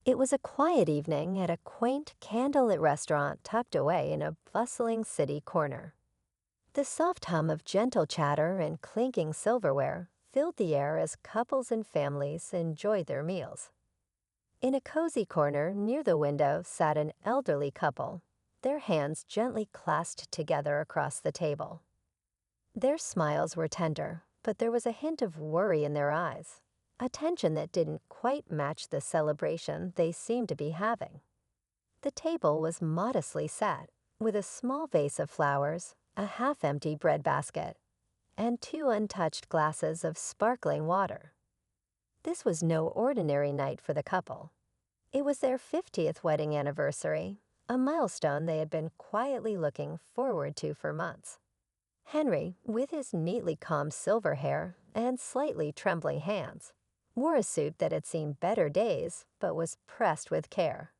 It was a quiet evening at a quaint candlelit restaurant tucked away in a bustling city corner. The soft hum of gentle chatter and clinking silverware filled the air as couples and families enjoyed their meals. In a cozy corner near the window sat an elderly couple, their hands gently clasped together across the table. Their smiles were tender, but there was a hint of worry in their eyes, a tension that didn't quite match the celebration they seemed to be having. The table was modestly set, with a small vase of flowers, a half-empty breadbasket, and two untouched glasses of sparkling water. This was no ordinary night for the couple. It was their 50th wedding anniversary, a milestone they had been quietly looking forward to for months. Henry, with his neatly combed silver hair and slightly trembling hands, wore a suit that had seen better days but was pressed with care.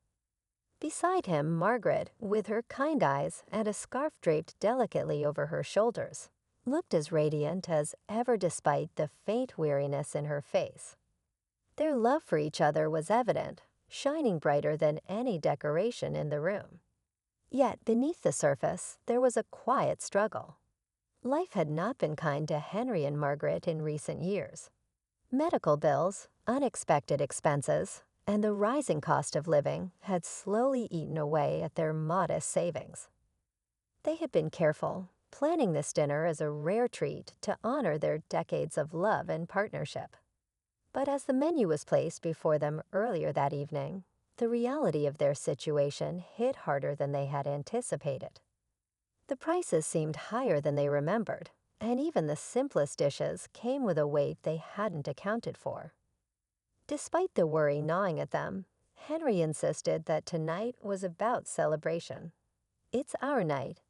Beside him, Margaret, with her kind eyes and a scarf draped delicately over her shoulders, looked as radiant as ever despite the faint weariness in her face. Their love for each other was evident, shining brighter than any decoration in the room. Yet beneath the surface, there was a quiet struggle. Life had not been kind to Henry and Margaret in recent years. Medical bills, unexpected expenses, and the rising cost of living had slowly eaten away at their modest savings. They had been careful, planning this dinner as a rare treat to honor their decades of love and partnership. But as the menu was placed before them earlier that evening, the reality of their situation hit harder than they had anticipated. The prices seemed higher than they remembered, and even the simplest dishes came with a weight they hadn't accounted for. Despite the worry gnawing at them, Henry insisted that tonight was about celebration. "It's our night,"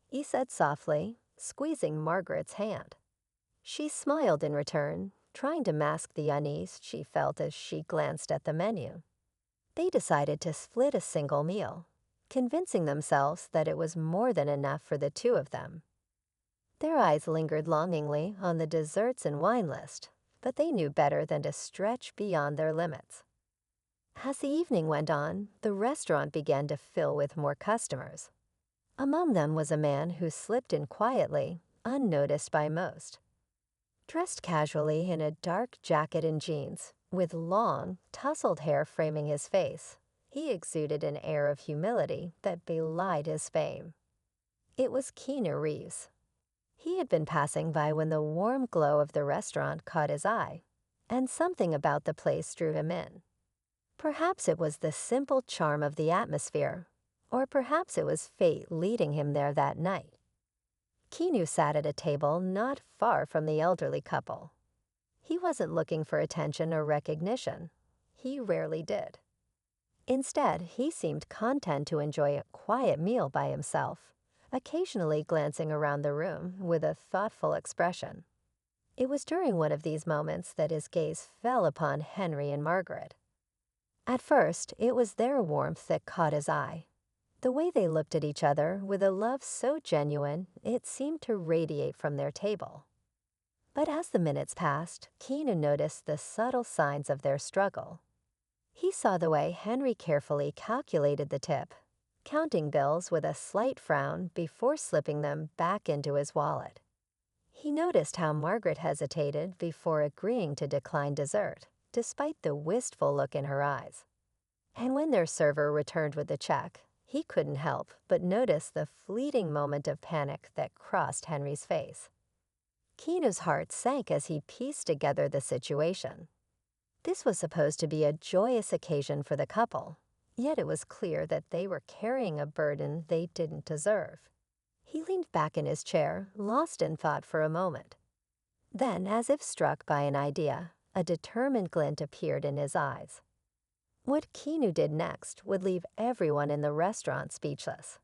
he said softly, squeezing Margaret's hand. She smiled in return, trying to mask the unease she felt as she glanced at the menu. They decided to split a single meal, convincing themselves that it was more than enough for the two of them. Their eyes lingered longingly on the desserts and wine list, but they knew better than to stretch beyond their limits. As the evening went on, the restaurant began to fill with more customers. Among them was a man who slipped in quietly, unnoticed by most. Dressed casually in a dark jacket and jeans, with long, tousled hair framing his face, he exuded an air of humility that belied his fame. It was Keanu Reeves. He had been passing by when the warm glow of the restaurant caught his eye, and something about the place drew him in. Perhaps it was the simple charm of the atmosphere, or perhaps it was fate leading him there that night. Keanu sat at a table not far from the elderly couple. He wasn't looking for attention or recognition. He rarely did. Instead, he seemed content to enjoy a quiet meal by himself, occasionally glancing around the room with a thoughtful expression. It was during one of these moments that his gaze fell upon Henry and Margaret. At first, it was their warmth that caught his eye. The way they looked at each other with a love so genuine, it seemed to radiate from their table. But as the minutes passed, Keanu noticed the subtle signs of their struggle. He saw the way Henry carefully calculated the tip, counting bills with a slight frown before slipping them back into his wallet. He noticed how Margaret hesitated before agreeing to decline dessert, despite the wistful look in her eyes. And when their server returned with the check, he couldn't help but notice the fleeting moment of panic that crossed Henry's face. Keanu's heart sank as he pieced together the situation. This was supposed to be a joyous occasion for the couple, yet it was clear that they were carrying a burden they didn't deserve. He leaned back in his chair, lost in thought for a moment. Then, as if struck by an idea, a determined glint appeared in his eyes. What Keanu did next would leave everyone in the restaurant speechless.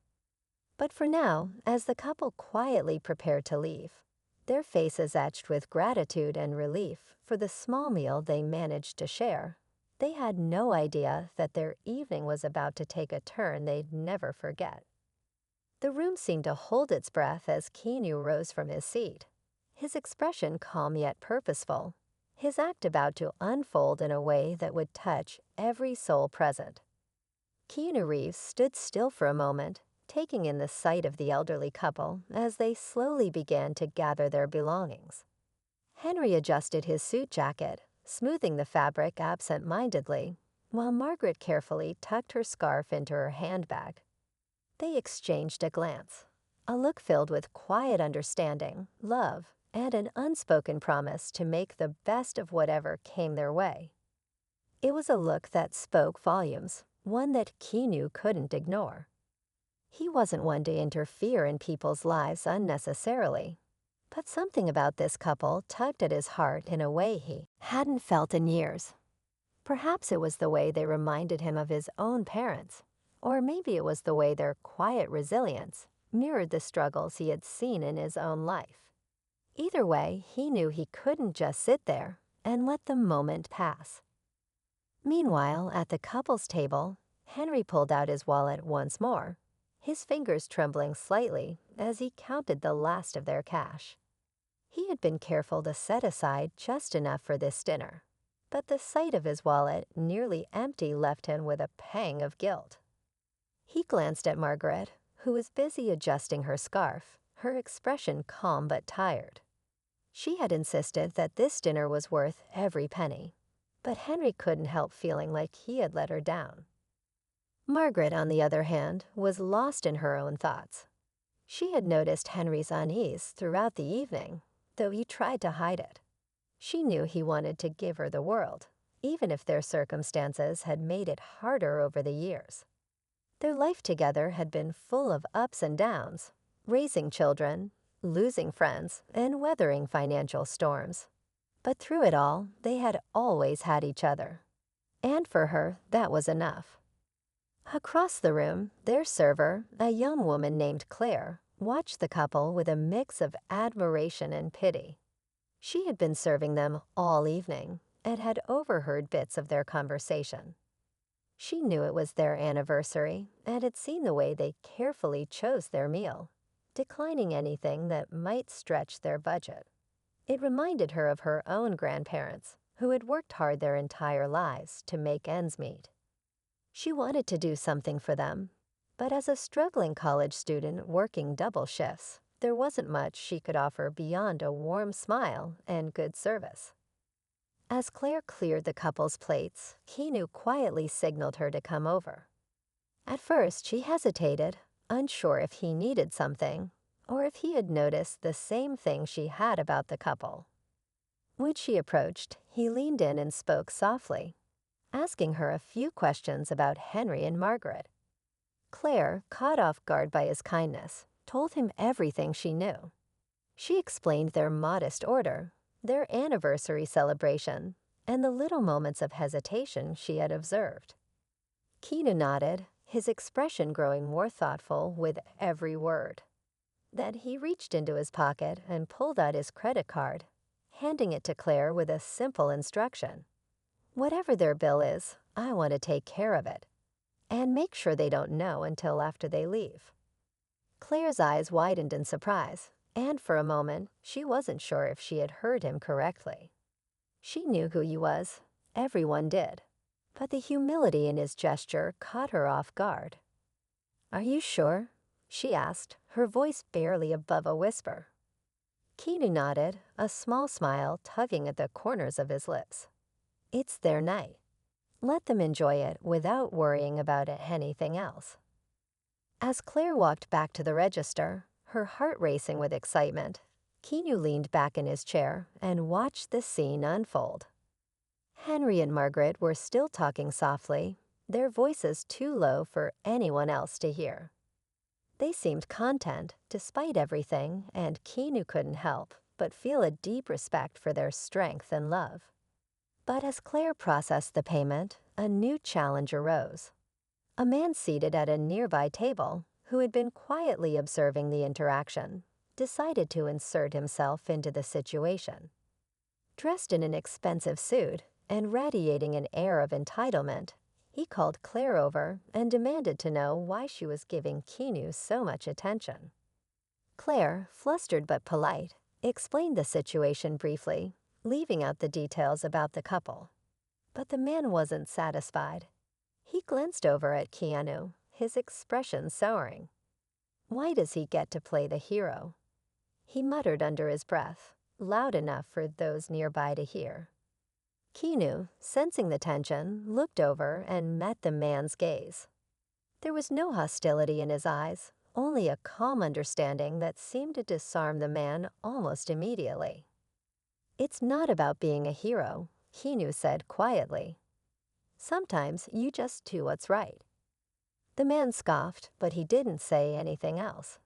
But for now, as the couple quietly prepared to leave, their faces etched with gratitude and relief for the small meal they managed to share, they had no idea that their evening was about to take a turn they'd never forget. The room seemed to hold its breath as Keanu rose from his seat, his expression calm yet purposeful, his act about to unfold in a way that would touch every soul present. Keanu Reeves stood still for a moment, taking in the sight of the elderly couple as they slowly began to gather their belongings. Henry adjusted his suit jacket, smoothing the fabric absent-mindedly, while Margaret carefully tucked her scarf into her handbag. They exchanged a glance, a look filled with quiet understanding, love, and an unspoken promise to make the best of whatever came their way. It was a look that spoke volumes, one that Keanu couldn't ignore. He wasn't one to interfere in people's lives unnecessarily, but something about this couple tugged at his heart in a way he hadn't felt in years. Perhaps it was the way they reminded him of his own parents, or maybe it was the way their quiet resilience mirrored the struggles he had seen in his own life. Either way, he knew he couldn't just sit there and let the moment pass. Meanwhile, at the couple's table, Henry pulled out his wallet once more, his fingers trembling slightly as he counted the last of their cash. He had been careful to set aside just enough for this dinner, but the sight of his wallet nearly empty left him with a pang of guilt. He glanced at Margaret, who was busy adjusting her scarf, her expression calm but tired. She had insisted that this dinner was worth every penny, but Henry couldn't help feeling like he had let her down. Margaret, on the other hand, was lost in her own thoughts. She had noticed Henry's unease throughout the evening, though he tried to hide it. She knew he wanted to give her the world, even if their circumstances had made it harder over the years. Their life together had been full of ups and downs, raising children, losing friends, and weathering financial storms. But through it all, they had always had each other. And for her, that was enough. Across the room, their server, a young woman named Claire, watched the couple with a mix of admiration and pity. She had been serving them all evening and had overheard bits of their conversation. She knew it was their anniversary and had seen the way they carefully chose their meal, declining anything that might stretch their budget. It reminded her of her own grandparents, who had worked hard their entire lives to make ends meet. She wanted to do something for them, but as a struggling college student working double shifts, there wasn't much she could offer beyond a warm smile and good service. As Claire cleared the couple's plates, Keanu quietly signaled her to come over. At first, she hesitated, unsure if he needed something, or if he had noticed the same thing she had about the couple. When she approached, he leaned in and spoke softly, asking her a few questions about Henry and Margaret. Claire, caught off guard by his kindness, told him everything she knew. She explained their modest order, their anniversary celebration, and the little moments of hesitation she had observed. Keanu nodded, his expression growing more thoughtful with every word. Then he reached into his pocket and pulled out his credit card, handing it to Claire with a simple instruction. "Whatever their bill is, I want to take care of it. And make sure they don't know until after they leave." Claire's eyes widened in surprise, and for a moment, she wasn't sure if she had heard him correctly. She knew who he was. Everyone did. But the humility in his gesture caught her off guard. "Are you sure?" she asked, her voice barely above a whisper. Keanu nodded, a small smile tugging at the corners of his lips. It's their night. Let them enjoy it without worrying about anything else. As Claire walked back to the register, her heart racing with excitement, Keanu leaned back in his chair and watched the scene unfold. Henry and Margaret were still talking softly, their voices too low for anyone else to hear. They seemed content despite everything, and Keanu couldn't help but feel a deep respect for their strength and love. But as Claire processed the payment, a new challenge arose. A man seated at a nearby table, who had been quietly observing the interaction, decided to insert himself into the situation. Dressed in an expensive suit and radiating an air of entitlement, he called Claire over and demanded to know why she was giving Keanu so much attention. Claire, flustered but polite, explained the situation briefly, leaving out the details about the couple. But the man wasn't satisfied. He glanced over at Keanu, his expression souring. Why does he get to play the hero? He muttered under his breath, loud enough for those nearby to hear. Keanu, sensing the tension, looked over and met the man's gaze. There was no hostility in his eyes, only a calm understanding that seemed to disarm the man almost immediately. "It's not about being a hero," Keanu said quietly. "Sometimes you just do what's right." The man scoffed, but he didn't say anything else.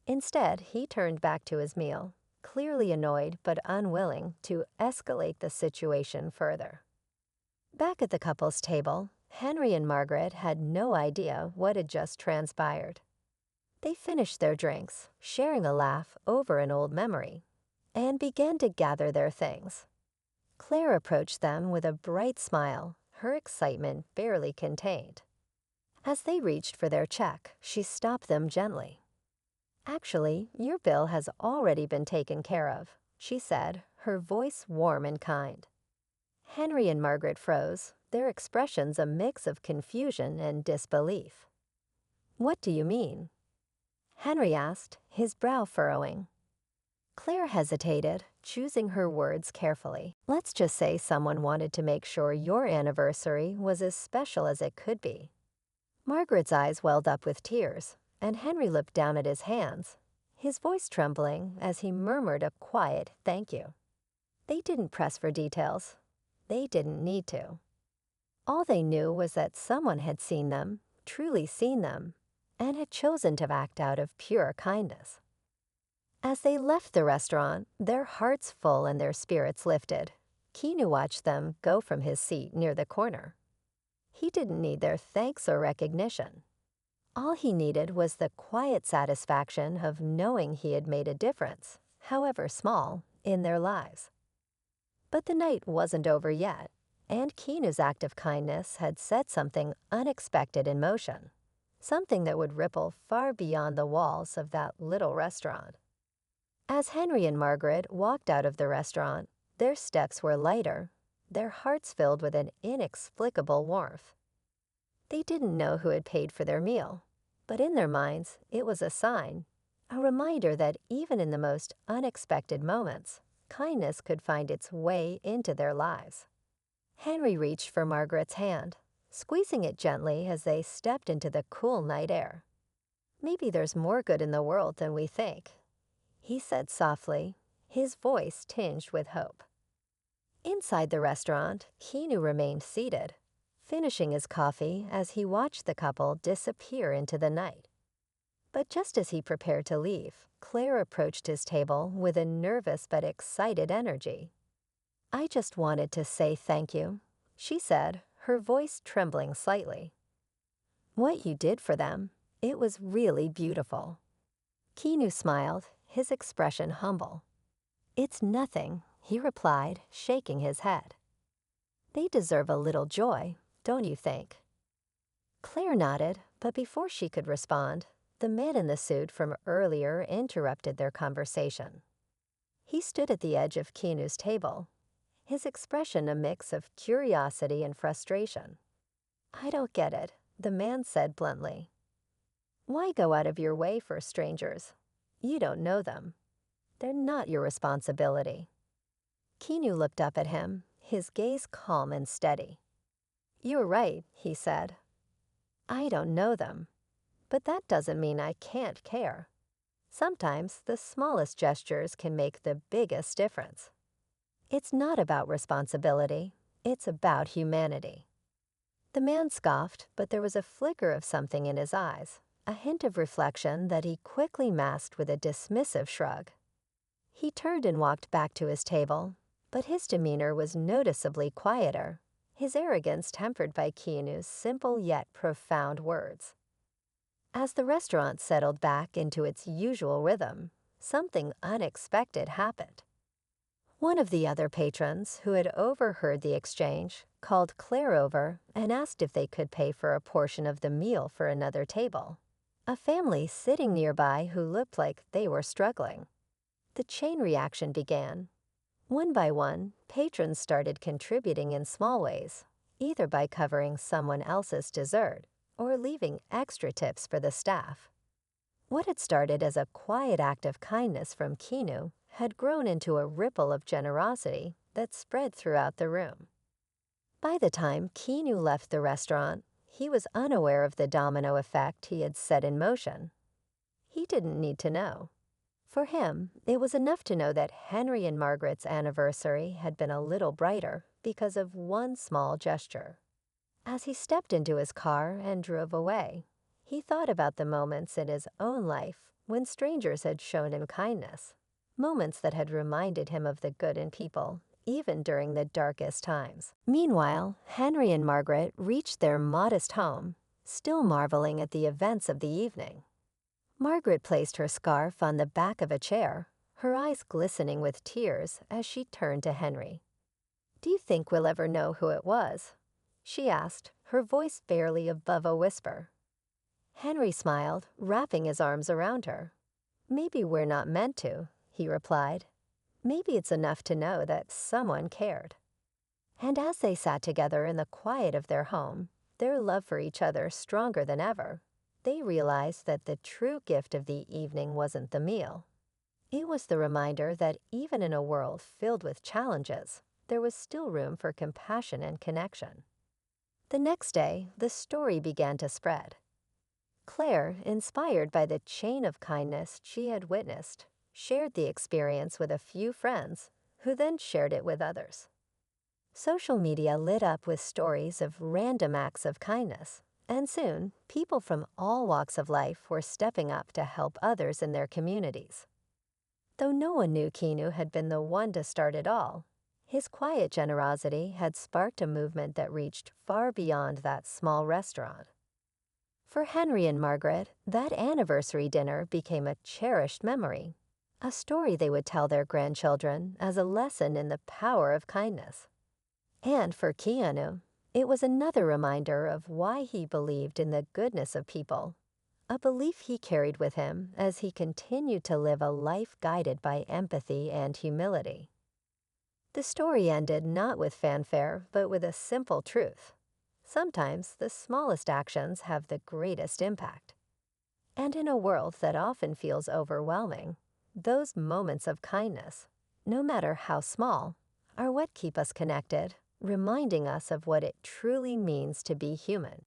Instead, he turned back to his meal, clearly annoyed but unwilling to escalate the situation further. Back at the couple's table, Henry and Margaret had no idea what had just transpired. They finished their drinks, sharing a laugh over an old memory, and began to gather their things. Claire approached them with a bright smile, her excitement barely contained. As they reached for their check, she stopped them gently. "Actually, your bill has already been taken care of," she said, her voice warm and kind. Henry and Margaret froze, their expressions a mix of confusion and disbelief. "What do you mean?" Henry asked, his brow furrowing. Claire hesitated, choosing her words carefully. "Let's just say someone wanted to make sure your anniversary was as special as it could be." Margaret's eyes welled up with tears, and Henry looked down at his hands, his voice trembling as he murmured a quiet thank you. They didn't press for details. They didn't need to. All they knew was that someone had seen them, truly seen them, and had chosen to act out of pure kindness. As they left the restaurant, their hearts full and their spirits lifted, Keanu watched them go from his seat near the corner. He didn't need their thanks or recognition. All he needed was the quiet satisfaction of knowing he had made a difference, however small, in their lives. But the night wasn't over yet, and Keanu's act of kindness had set something unexpected in motion, something that would ripple far beyond the walls of that little restaurant. As Henry and Margaret walked out of the restaurant, their steps were lighter, their hearts filled with an inexplicable warmth. They didn't know who had paid for their meal, but in their minds it was a sign, a reminder that even in the most unexpected moments, kindness could find its way into their lives. Henry reached for Margaret's hand, squeezing it gently as they stepped into the cool night air. "Maybe there's more good in the world than we think," he said softly, his voice tinged with hope. Inside the restaurant, Keanu remained seated, finishing his coffee as he watched the couple disappear into the night. But just as he prepared to leave, Claire approached his table with a nervous but excited energy. "I just wanted to say thank you," she said, her voice trembling slightly. "What you did for them, it was really beautiful." Keanu smiled, his expression humble. "It's nothing," he replied, shaking his head. "They deserve a little joy, don't you think?" Claire nodded, but before she could respond, the man in the suit from earlier interrupted their conversation. He stood at the edge of Keanu's table, his expression a mix of curiosity and frustration. "I don't get it," the man said bluntly. "Why go out of your way for strangers? You don't know them. They're not your responsibility." Keanu looked up at him, his gaze calm and steady. "You're right," he said. "I don't know them. But that doesn't mean I can't care. Sometimes the smallest gestures can make the biggest difference. It's not about responsibility, it's about humanity." The man scoffed, but there was a flicker of something in his eyes, a hint of reflection that he quickly masked with a dismissive shrug. He turned and walked back to his table, but his demeanor was noticeably quieter, his arrogance tempered by Keanu's simple yet profound words. As the restaurant settled back into its usual rhythm, something unexpected happened. One of the other patrons, who had overheard the exchange, called Claire over and asked if they could pay for a portion of the meal for another table, a family sitting nearby who looked like they were struggling. The chain reaction began. One by one, patrons started contributing in small ways, either by covering someone else's dessert or leaving extra tips for the staff. What had started as a quiet act of kindness from Keanu had grown into a ripple of generosity that spread throughout the room. By the time Keanu left the restaurant, he was unaware of the domino effect he had set in motion. He didn't need to know. For him, it was enough to know that Henry and Margaret's anniversary had been a little brighter because of one small gesture. As he stepped into his car and drove away, he thought about the moments in his own life when strangers had shown him kindness, moments that had reminded him of the good in people, even during the darkest times. Meanwhile, Henry and Margaret reached their modest home, still marveling at the events of the evening. Margaret placed her scarf on the back of a chair, her eyes glistening with tears as she turned to Henry. "Do you think we'll ever know who it was?" she asked, her voice barely above a whisper. Henry smiled, wrapping his arms around her. "Maybe we're not meant to," he replied. "Maybe it's enough to know that someone cared." And as they sat together in the quiet of their home, their love for each other stronger than ever, they realized that the true gift of the evening wasn't the meal. It was the reminder that even in a world filled with challenges, there was still room for compassion and connection. The next day, the story began to spread. Claire, inspired by the chain of kindness she had witnessed, shared the experience with a few friends, who then shared it with others. Social media lit up with stories of random acts of kindness, and soon, people from all walks of life were stepping up to help others in their communities. Though no one knew Keanu had been the one to start it all, his quiet generosity had sparked a movement that reached far beyond that small restaurant. For Henry and Margaret, that anniversary dinner became a cherished memory, a story they would tell their grandchildren as a lesson in the power of kindness. And for Keanu, it was another reminder of why he believed in the goodness of people, a belief he carried with him as he continued to live a life guided by empathy and humility. The story ended not with fanfare, but with a simple truth. Sometimes the smallest actions have the greatest impact. And in a world that often feels overwhelming, those moments of kindness, no matter how small, are what keep us connected, reminding us of what it truly means to be human.